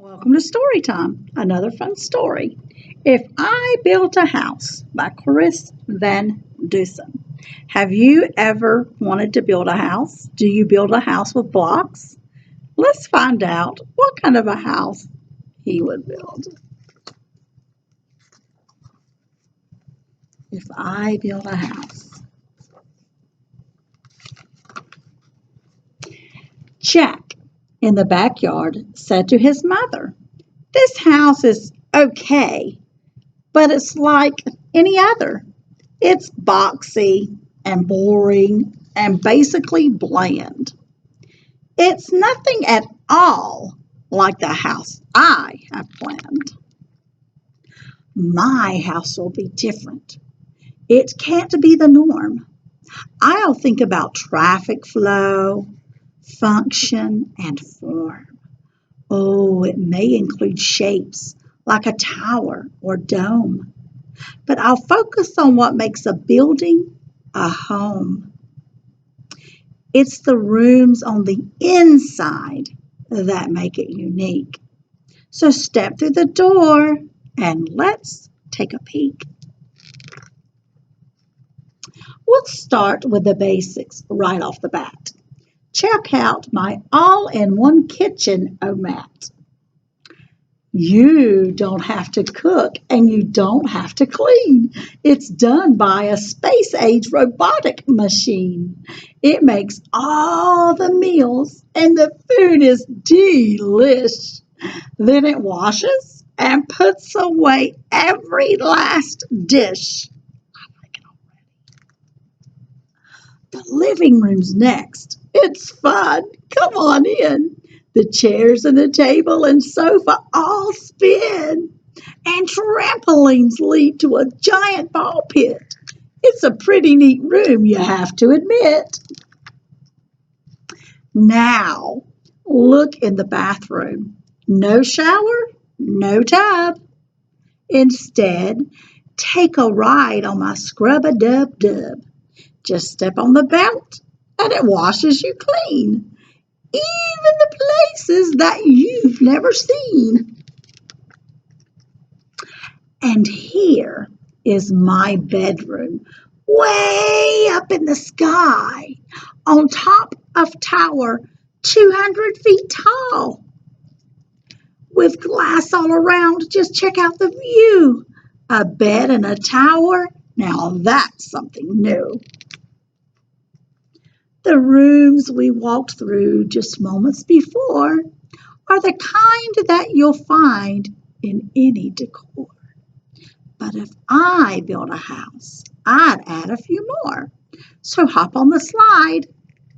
Welcome to Story Time, another fun story. If I Built a House by Chris Van Dusen. Have you ever wanted to build a house? Do you build a house with blocks? Let's find out what kind of a house he would build. If I build a house. Jack in the backyard said to his mother, "This house is okay, but it's like any other. It's boxy and boring and basically bland. It's nothing at all like the house I have planned. My house will be different. It can't be the norm. I'll think about traffic flow, function, and form. Oh, it may include shapes like a tower or dome, but I'll focus on what makes a building a home. It's the rooms on the inside that make it unique. So step through the door and let's take a peek. We'll start with the basics right off the bat. Check out my all-in-one kitchen mat. You don't have to cook and you don't have to clean. It's done by a space-age robotic machine. It makes all the meals and the food is delish. Then it washes and puts away every last dish. I like it already. The living room's next. It's fun. Come on in. The chairs and the table and sofa all spin, and trampolines lead to a giant ball pit. It's a pretty neat room, you have to admit. Now, look in the bathroom. No shower, no tub. Instead, take a ride on my Scrub-a-Dub-Dub. Just step on the belt and it washes you clean, even the places that you've never seen. And here is my bedroom, way up in the sky, on top of tower 200 feet tall. With glass all around, just check out the view. A bed and a tower, now that's something new. The rooms we walked through just moments before are the kind that you'll find in any decor. But if I built a house, I'd add a few more. So hop on the slide.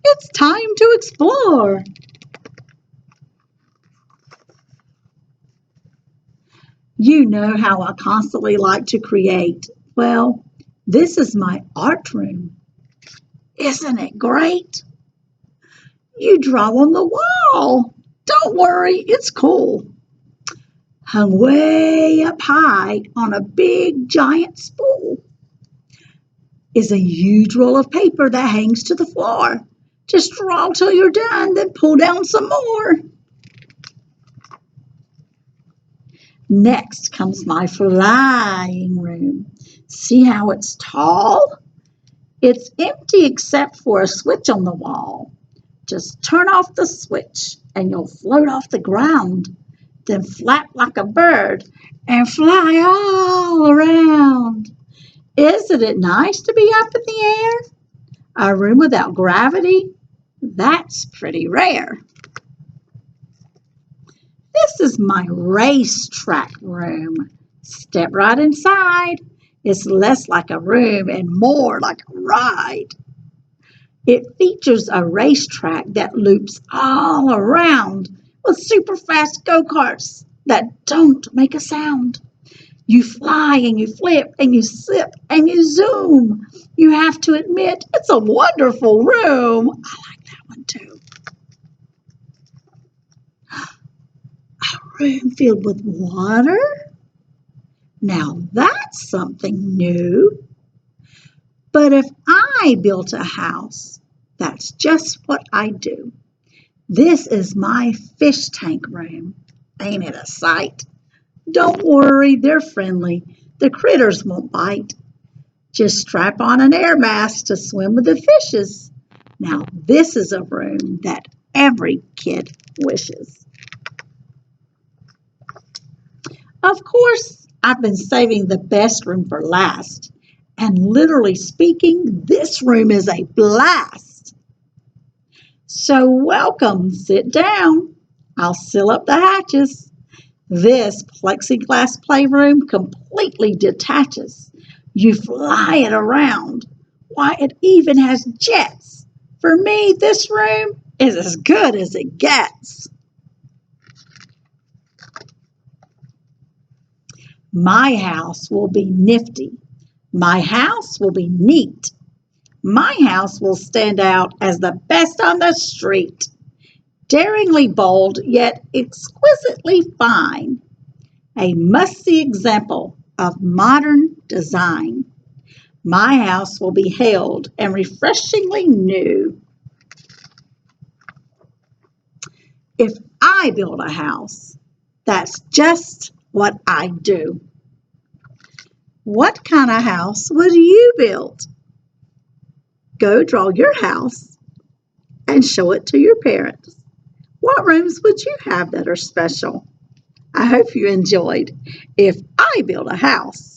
It's time to explore. You know how I constantly like to create. Well, this is my art room. Isn't it great? You draw on the wall. Don't worry, it's cool. Hung way up high on a big giant spool is a huge roll of paper that hangs to the floor. Just draw till you're done, then pull down some more. Next comes my flying room. See how it's tall? It's empty except for a switch on the wall. Just turn off the switch and you'll float off the ground, then flap like a bird and fly all around. Isn't it nice to be up in the air? A room without gravity? That's pretty rare. This is my racetrack room. Step right inside. It's less like a room and more like a ride. It features a racetrack that loops all around with super fast go-karts that don't make a sound. You fly and you flip and you slip and you zoom. You have to admit, it's a wonderful room. I like that one too. A room filled with water? Now that's something new. But if I built a house, that's just what I do. This is my fish tank room. Ain't it a sight? Don't worry, they're friendly. The critters won't bite. Just strap on an air mask to swim with the fishes. Now, this is a room that every kid wishes. Of course, I've been saving the best room for last. And literally speaking, this room is a blast. So, welcome, sit down. I'll seal up the hatches. This plexiglass playroom completely detaches. You fly it around. Why, it even has jets. For me, this room is as good as it gets. My house will be nifty. My house will be neat. My house will stand out as the best on the street. Daringly bold, yet exquisitely fine. A must-see example of modern design. My house will be hailed and refreshingly new. If I build a house, that's just what I do. What kind of house would you build? Go draw your house and show it to your parents. What rooms would you have that are special? I hope you enjoyed If I Build a House.